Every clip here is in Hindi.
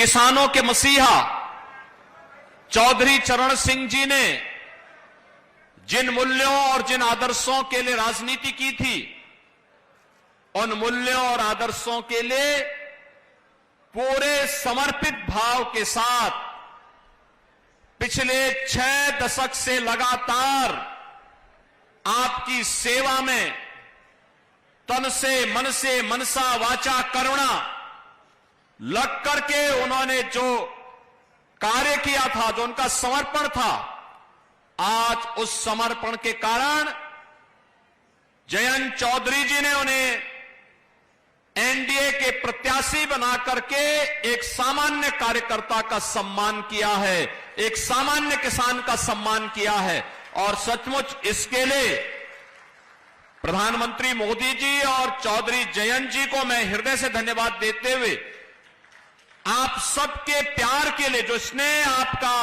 किसानों के मसीहा चौधरी चरण सिंह जी ने जिन मूल्यों और जिन आदर्शों के लिए राजनीति की थी, उन मूल्यों और आदर्शों के लिए पूरे समर्पित भाव के साथ पिछले 6 दशक से लगातार आपकी सेवा में तन से मनसा वाचा करुणा लग करके उन्होंने जो कार्य किया था, जो उनका समर्पण था, आज उस समर्पण के कारण जयंत चौधरी जी ने उन्हें एनडीए के प्रत्याशी बना करके एक सामान्य कार्यकर्ता का सम्मान किया है, एक सामान्य किसान का सम्मान किया है। और सचमुच इसके लिए प्रधानमंत्री मोदी जी और चौधरी जयंत जी को मैं हृदय से धन्यवाद देते हुए आप सबके प्यार के लिए, जो स्नेह आपका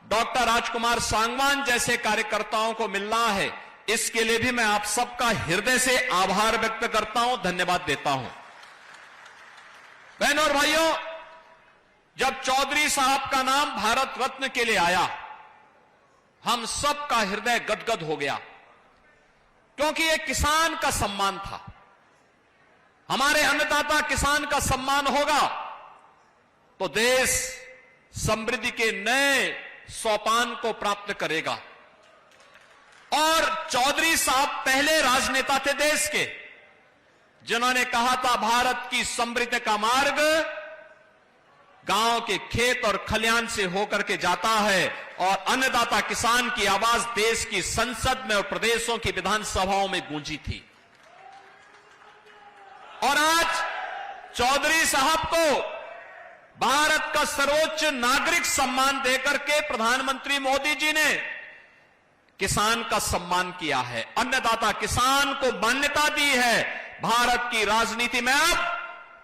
डॉक्टर राजकुमार सांगवान जैसे कार्यकर्ताओं को मिल रहा है, इसके लिए भी मैं आप सबका हृदय से आभार व्यक्त करता हूं, धन्यवाद देता हूं। बहनों और भाइयों, जब चौधरी साहब का नाम भारत रत्न के लिए आया, हम सबका हृदय गदगद हो गया, क्योंकि यह किसान का सम्मान था। हमारे अन्नदाता किसान का सम्मान होगा तो देश समृद्धि के नए सोपान को प्राप्त करेगा। और चौधरी साहब पहले राजनेता थे देश के, जिन्होंने कहा था भारत की समृद्धि का मार्ग गांव के खेत और खलिहान से होकर के जाता है, और अन्नदाता किसान की आवाज देश की संसद में और प्रदेशों की विधानसभाओं में गूंजी थी। और आज चौधरी साहब को भारत का सर्वोच्च नागरिक सम्मान देकर के प्रधानमंत्री मोदी जी ने किसान का सम्मान किया है, अन्नदाता किसान को मान्यता दी है। भारत की राजनीति में अब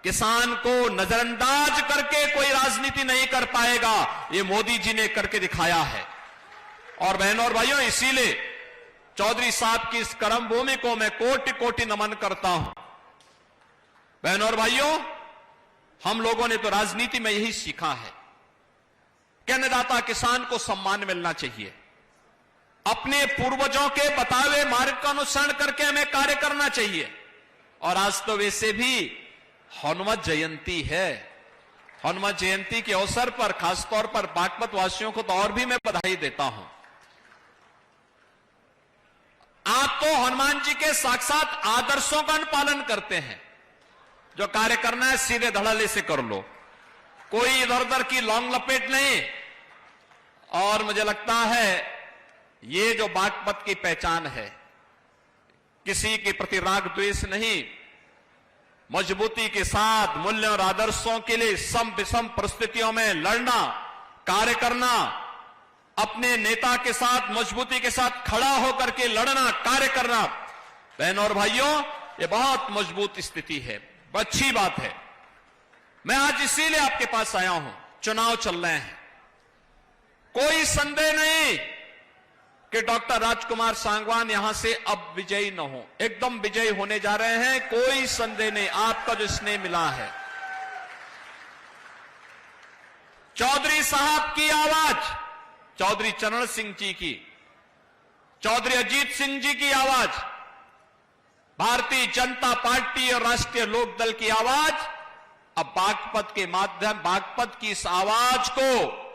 किसान को नजरअंदाज करके कोई राजनीति नहीं कर पाएगा, ये मोदी जी ने करके दिखाया है। और बहनों और भाइयों, इसीलिए चौधरी साहब की इस कर्म भूमि को मैं कोटि कोटि नमन करता हूं। बहनों और भाइयों, हम लोगों ने तो राजनीति में यही सीखा है कि अन्नदाता किसान को सम्मान मिलना चाहिए, अपने पूर्वजों के बताए हुए मार्ग का अनुसरण करके हमें कार्य करना चाहिए। और आज तो वैसे भी हनुमत जयंती है, हनुमत जयंती के अवसर पर खासतौर पर बागपत वासियों को तो और भी मैं बधाई देता हूं। आप तो हनुमान जी के साक्षात आदर्शों का पालन करते हैं, जो कार्य करना है सीधे धड़ल्ले से कर लो, कोई इधर उधर की लौंग लपेट नहीं। और मुझे लगता है ये जो बागपत की पहचान है, किसी के प्रति राग द्वेष नहीं, मजबूती के साथ मूल्यों और आदर्शों के लिए सम विषम परिस्थितियों में लड़ना, कार्य करना, अपने नेता के साथ मजबूती के साथ खड़ा होकर के लड़ना, कार्य करना, बहनों और भाइयों, ये बहुत मजबूत स्थिति है, अच्छी बात है। मैं आज इसीलिए आपके पास आया हूं, चुनाव चल रहे हैं, कोई संदेह नहीं कि डॉक्टर राजकुमार सांगवान यहां से अब विजयी न हो, एकदम विजयी होने जा रहे हैं, कोई संदेह नहीं। आपका जो स्नेह मिला है, चौधरी साहब की आवाज, चौधरी चरण सिंह जी की, चौधरी अजीत सिंह जी की आवाज, भारतीय जनता पार्टी और राष्ट्रीय लोकदल की आवाज, अब बागपत के माध्यम, बागपत की इस आवाज को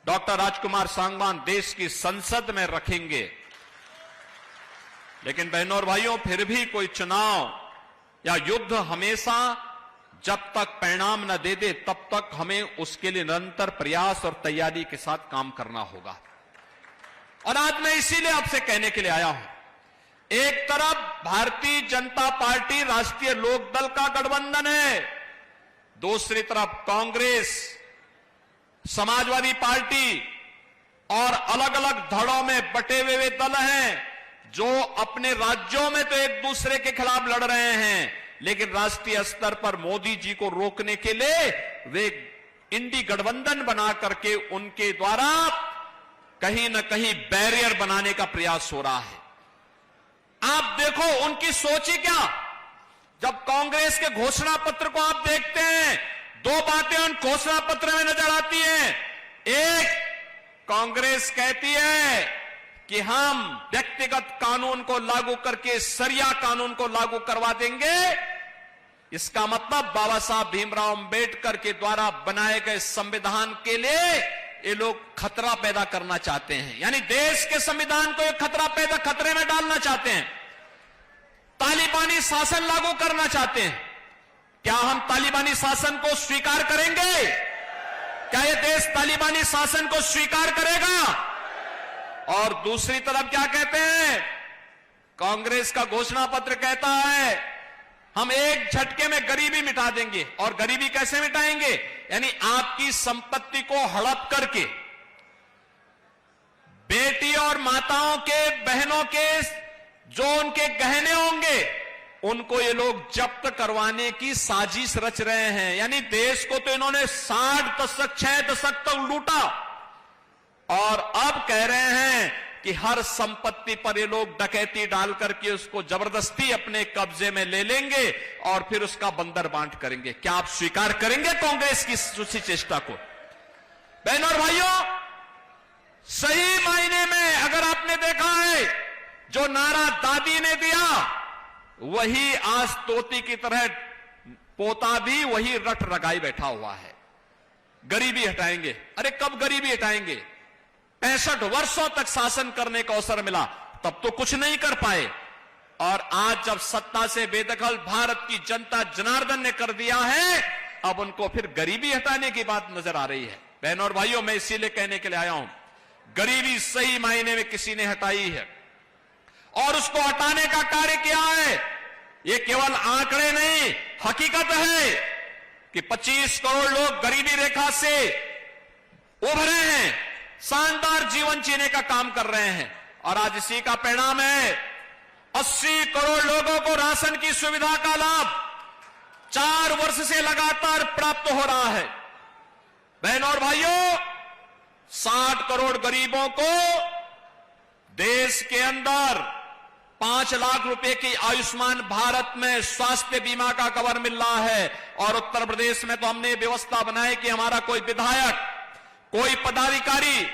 डॉक्टर राजकुमार सांगवान देश की संसद में रखेंगे। लेकिन बहनों और भाइयों, फिर भी कोई चुनाव या युद्ध हमेशा जब तक परिणाम न दे दे, तब तक हमें उसके लिए निरंतर प्रयास और तैयारी के साथ काम करना होगा। और आज मैं इसीलिए आपसे कहने के लिए आया हूं, एक तरफ भारतीय जनता पार्टी राष्ट्रीय लोकदल का गठबंधन है, दूसरी तरफ कांग्रेस, समाजवादी पार्टी और अलग अलग धड़ों में बटे हुए दल हैं, जो अपने राज्यों में तो एक दूसरे के खिलाफ लड़ रहे हैं, लेकिन राष्ट्रीय स्तर पर मोदी जी को रोकने के लिए वे इंडी गठबंधन बना करके उनके द्वारा कहीं न कहीं बैरियर बनाने का प्रयास हो रहा है। आप देखो उनकी सोच ही क्या। जब कांग्रेस के घोषणा पत्र को आप देखते हैं, दो बातें उन घोषणा पत्र में नजर आती हैं। एक, कांग्रेस कहती है कि हम व्यक्तिगत कानून को लागू करके शरिया कानून को लागू करवा देंगे। इसका मतलब बाबा साहब भीमराव अंबेडकर के द्वारा बनाए गए संविधान के लिए ये लोग खतरा पैदा करना चाहते हैं, यानी देश के संविधान को एक खतरे में डालना चाहते हैं। तालिबानी शासन लागू करना चाहते हैं। क्या हम तालिबानी शासन को स्वीकार करेंगे? क्या यह देश तालिबानी शासन को स्वीकार करेगा? और दूसरी तरफ क्या कहते हैं? कांग्रेस का घोषणा पत्र कहता है हम एक झटके में गरीबी मिटा देंगे। और गरीबी कैसे मिटाएंगे? यानी आपकी संपत्ति को हड़प करके बेटी और माताओं के, बहनों के जो उनके गहने होंगे उनको ये लोग जब्त करवाने की साजिश रच रहे हैं। यानी देश को तो इन्होंने 6 दशक तक लूटा और अब कह रहे हैं कि हर संपत्ति पर ये लोग डकैती डाल करके उसको जबरदस्ती अपने कब्जे में ले लेंगे और फिर उसका बंदर बांट करेंगे। क्या आप स्वीकार करेंगे कांग्रेस की उसी चेष्टा को? बहनों और भाइयों, सही मायने में अगर आपने देखा है जो नारा दादी ने दिया वही आज तोती की तरह पोता भी वही रट रगाई बैठा हुआ है। गरीबी हटाएंगे। अरे कब गरीबी हटाएंगे? 65 वर्षों तक शासन करने का अवसर मिला, तब तो कुछ नहीं कर पाए। और आज जब सत्ता से बेदखल भारत की जनता जनार्दन ने कर दिया है, अब उनको फिर गरीबी हटाने की बात नजर आ रही है। बहनों और भाइयों, मैं इसीलिए कहने के लिए आया हूं, गरीबी सही मायने में किसी ने हटाई है और उसको हटाने का कार्य किया है। ये केवल आंकड़े नहीं, हकीकत है कि 25 करोड़ लोग गरीबी रेखा से उभरे हैं, शानदार जीवन जीने का काम कर रहे हैं। और आज इसी का परिणाम है 80 करोड़ लोगों को राशन की सुविधा का लाभ 4 वर्ष से लगातार प्राप्त हो रहा है। बहनों और भाइयों, 60 करोड़ गरीबों को देश के अंदर 5 लाख रुपए की आयुष्मान भारत में स्वास्थ्य बीमा का कवर मिल रहा है। और उत्तर प्रदेश में तो हमने व्यवस्था बनाई कि हमारा कोई विधायक, कोई पदाधिकारी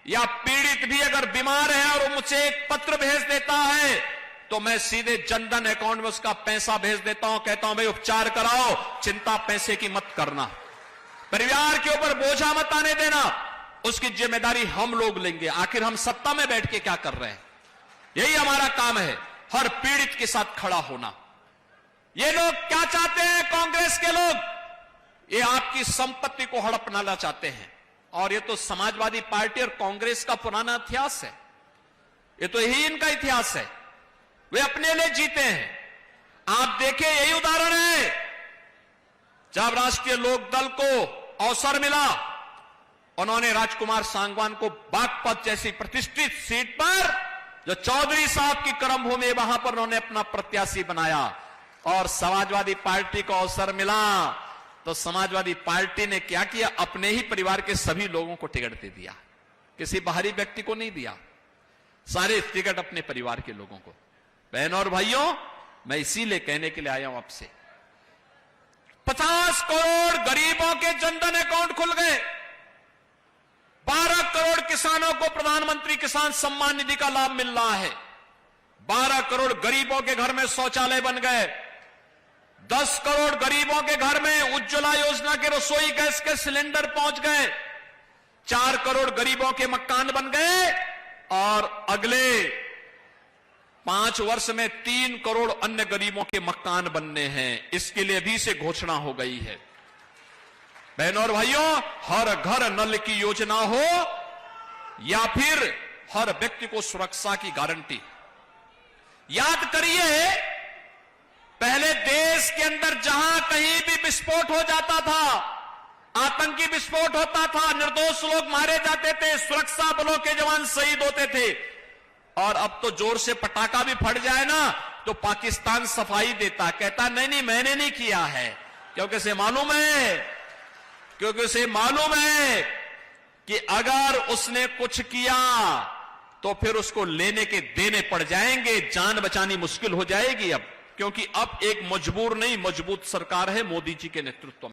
या पीड़ित भी अगर बीमार है और मुझे एक पत्र भेज देता है तो मैं सीधे जनधन अकाउंट में उसका पैसा भेज देता हूं। कहता हूं भाई उपचार कराओ, चिंता पैसे की मत करना, परिवार के ऊपर बोझा मत आने देना, उसकी जिम्मेदारी हम लोग लेंगे। आखिर हम सत्ता में बैठ के क्या कर रहे हैं? यही हमारा काम है, हर पीड़ित के साथ खड़ा होना। ये लोग क्या चाहते हैं? कांग्रेस के लोग ये आपकी संपत्ति को हड़पना चाहते हैं। और ये तो समाजवादी पार्टी और कांग्रेस का पुराना इतिहास है, ये तो यही इनका इतिहास है। वे अपने लिए जीते हैं। आप देखें, यही उदाहरण है जब राष्ट्रीय लोकदल को अवसर मिला, उन्होंने राजकुमार सांगवान को बागपत जैसी प्रतिष्ठित सीट पर, जो चौधरी साहब की कर्मभूमि, वहां पर उन्होंने अपना प्रत्याशी बनाया। और समाजवादी पार्टी को अवसर मिला तो समाजवादी पार्टी ने क्या किया? अपने ही परिवार के सभी लोगों को टिकट दे दिया, किसी बाहरी व्यक्ति को नहीं दिया, सारे टिकट अपने परिवार के लोगों को। बहनों और भाइयों, मैं इसीलिए कहने के लिए आया हूं आपसे, 50 करोड़ गरीबों के जनधन अकाउंट खुल गए, 12 करोड़ किसानों को प्रधानमंत्री किसान सम्मान निधि का लाभ मिल रहा है, 12 करोड़ गरीबों के घर में शौचालय बन गए, 10 करोड़ गरीबों के घर में उज्ज्वला योजना के रसोई गैस के सिलेंडर पहुंच गए, 4 करोड़ गरीबों के मकान बन गए और अगले 5 वर्ष में 3 करोड़ अन्य गरीबों के मकान बनने हैं। इसके लिए भी से घोषणा हो गई है। बहनों और भाइयों, हर घर नल की योजना हो या फिर हर व्यक्ति को सुरक्षा की गारंटी। याद करिए, पहले देश के अंदर जहां कहीं भी विस्फोट हो जाता था, आतंकी विस्फोट होता था, निर्दोष लोग मारे जाते थे, सुरक्षा बलों के जवान शहीद होते थे। और अब तो जोर से पटाखा भी फट जाए ना तो पाकिस्तान सफाई देता, कहता नहीं नहीं मैंने नहीं किया है, क्योंकि उसे मालूम है कि अगर उसने कुछ किया तो फिर उसको लेने के देने पड़ जाएंगे, जान बचानी मुश्किल हो जाएगी अब, क्योंकि अब एक मजबूर नहीं मजबूत सरकार है मोदी जी के नेतृत्व में।